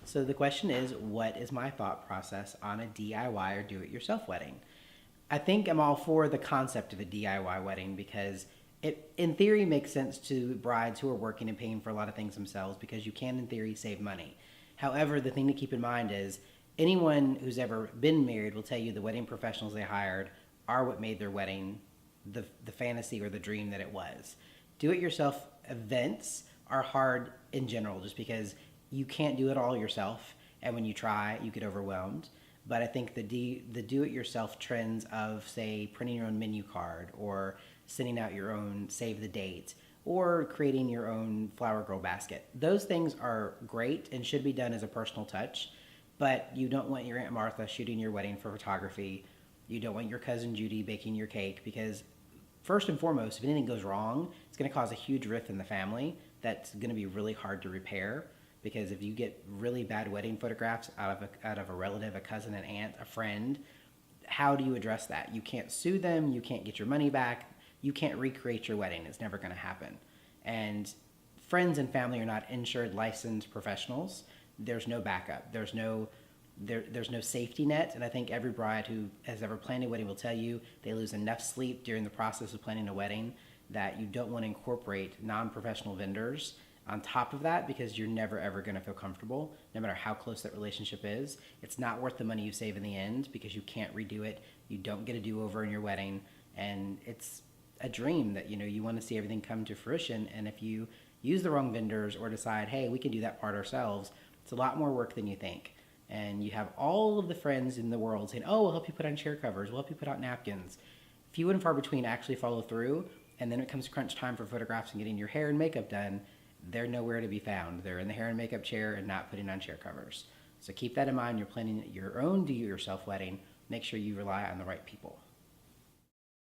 So the question is, what is my thought process on a DIY or do-it-yourself wedding? I think I'm all for the concept of a DIY wedding because it, in theory, makes sense to brides who are working and paying for a lot of things themselves because you can, in theory, save money. However, the thing to keep in mind is anyone who's ever been married will tell you the wedding professionals they hired are what made their wedding the fantasy or the dream that it was. Do it yourself events are hard in general just because you can't do it all yourself. And when you try, you get overwhelmed. But I think the do it yourself trends of, say, printing your own menu card or sending out your own save the date or creating your own flower girl basket, those things are great and should be done as a personal touch. But you don't want your Aunt Martha shooting your wedding for photography. You don't want your cousin Judy baking your cake because first and foremost, if anything goes wrong, it's going to cause a huge rift in the family that's going to be really hard to repair. Because if you get really bad wedding photographs out of a relative, a cousin, an aunt, a friend, how do you address that? You can't sue them. You can't get your money back. You can't recreate your wedding. It's never going to happen. And friends and family are not insured, licensed professionals. There's no backup. There's no safety net. And I think every bride who has ever planned a wedding will tell you they lose enough sleep during the process of planning a wedding that you don't want to incorporate non-professional vendors on top of that because you're never ever going to feel comfortable no matter how close that relationship is. It's not worth the money you save in the end because you can't redo it. You don't get a do-over in your wedding, and it's a dream that you want to see everything come to fruition. And if you use the wrong vendors or decide, hey, we can do that part ourselves, it's a lot more work than you think. And you have all of the friends in the world saying, oh, we'll help you put on chair covers, we'll help you put out napkins. Few and far between actually follow through, and then it comes crunch time for photographs and getting your hair and makeup done. They're nowhere to be found. They're in the hair and makeup chair and not putting on chair covers. So keep that in mind. You're planning your own do-it-yourself wedding. Make sure you rely on the right people.